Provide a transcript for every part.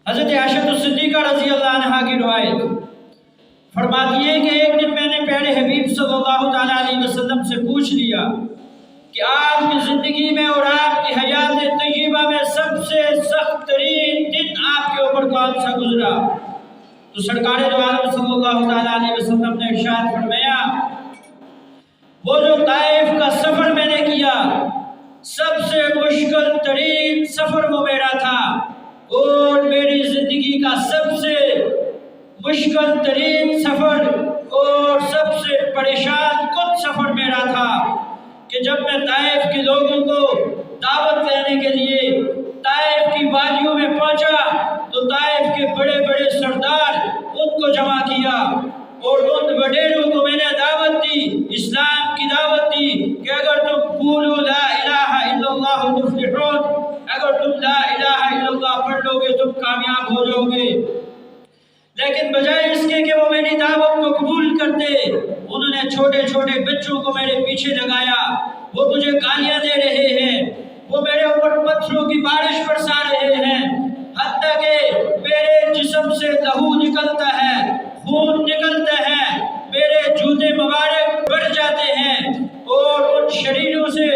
حضرت عائشہ صدیقہ رضی اللہ عنہا کی روایت فرماتی ہے کہ ایک دن میں نے پیارے حبیب صلی اللہ تعالیٰ علیہ وسلم سے پوچھ لیا کہ آپ کی زندگی میں اور آپ کی حیات طیبہ میں سب سے سخت ترین دن آپ کے اوپر کون سا گزرا؟ تو سرکار دو عالم صلی اللہ تعالیٰ علیہ وسلم نے ارشاد فرمایا وہ جو طائف کا سفر میں نے کیا سب سے مشکل ترین سفر وہ میرا تھا، اور میری زندگی کا سب سے مشکل ترین سفر اور سب سے پریشان کن سفر میرا تھا کہ جب میں طائف کے لوگوں کو دعوت دینے کے لیے طائف کی وادیوں میں پہنچا تو طائف کے بڑے بڑے سردار ان کو جمع کیا اور ان وڈیروں کو میں نے دعوت دی، اسلام کی دعوت دی کہ اگر تم قولوا لا الہ الا اللہ تفلحون، اگر تم لا الہ الا اللہ پڑھ لو گے تم کامیاب ہو جاؤ گے۔ لیکن بجائے اس کے کہ وہ میری دعوت کو قبول کرتے، انہوں نے چھوٹے چھوٹے بچوں کو میرے پیچھے لگایا، وہ مجھے گالیاں دے رہے ہیں، وہ میرے اوپر پتھروں کی بارش برسا رہے ہیں، حتیٰ کہ میرے جسم سے لہو نکلتا ہے، خون نکلتا ہے، میرے جوتے مبارک بڑھ جاتے ہیں، اور ان شریروں سے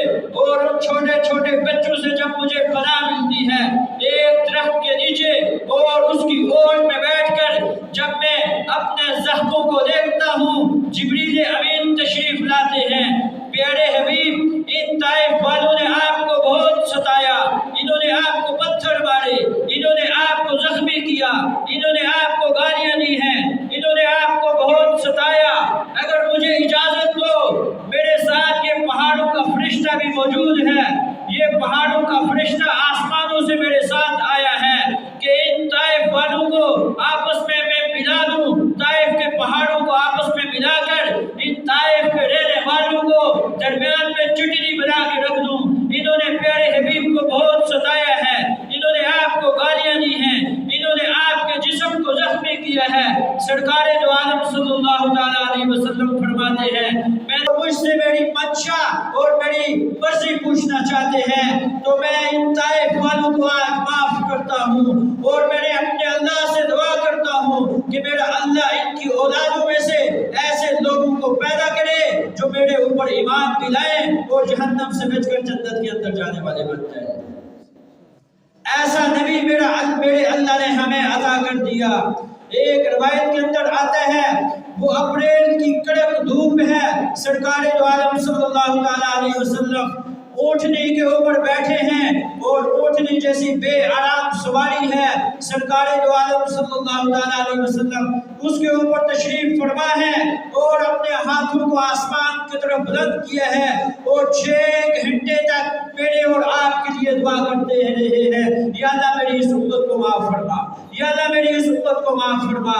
اور ان چھوٹے چھوٹے بچوں سے جب مجھے پناہ ملتی ہے ایک درخت کے نیچے اور اس کی اوٹ میں بیٹھ کر جب میں اپنے زخموں کو دیکھتا ہوں، جبریل امین تشریف لاتے ہیں۔ پیارے حبیب، ان طائف والوں نے آپ کو بہت ستایا، انہوں نے آپ کو پتھر مارے، انہوں نے آپ کو زخمی کیا، انہوں نے آپ کو گالیاں دی ہیں، انہوں نے آپ کو بہت ستایا، اگر مجھے اجازت دو میرے ساتھ یہ پہاڑوں کا فرشتہ بھی موجود ہے، یہ پہاڑوں کا فرشتہ آسمانوں سے میرے ساتھ آیا ہے کہ ان طائف والوں کو آپس میں ملا دوں، طائف کے پہاڑوں کو آپس میں ملا کر ان طائف کے رہنے والوں کو درمیان میں چٹنی بنا کے رکھ دوں۔ انہوں نے پیارے حبیب کو بہت ستایا ہے، انہوں نے آپ کو گالیاں دی ہیں، انہوں نے آپ کے جسم کو زخمی کیا ہے۔ سرکار دو عالم صلی اللہ تعالیٰ علیہ وسلم فرماتے ہیں میں مجھ سے میری منشا اور میری مرضی پوچھنا چاہتے ہیں تو میں ان طائف والوں کو آج معاف کرتا ہوں، اور میں اپنے اللہ سے دعا کرتا ہوں کہ میرا اللہ ان کی اولادوں میں سے ایسے لوگوں کو پیدا کرے جو میرے اوپر ایمان دلائیں اور جہنم سے بچ کر جنت کے اندر جانے والے بن جائیں۔ ایسا نبی میرے اللہ نے ہمیں عطا کر دیا۔ ایک روایت کے اندر آتا ہے وہ اپریل کی کڑک دھوپ ہے، سرکار دو عالم صلی اللہ تعالیٰ علیہ وسلم اونٹنی کے اوپر بیٹھے ہیں اور اونٹنی جیسی بے آرام سواری ہے، سرکار دو عالم صلی اللہ تعالیٰ علیہ وسلم اس کے اوپر تشریف فرما ہے اور اپنے ہاتھوں کو آسمان کی طرف بلند کیا ہے اور 6 گھنٹے تک میرے اور آپ کے لیے دعا کرتے رہے ہیں، یا اللہ میری اس امت کو معاف فرما، یا اللہ میری اس امت کو معاف فرما۔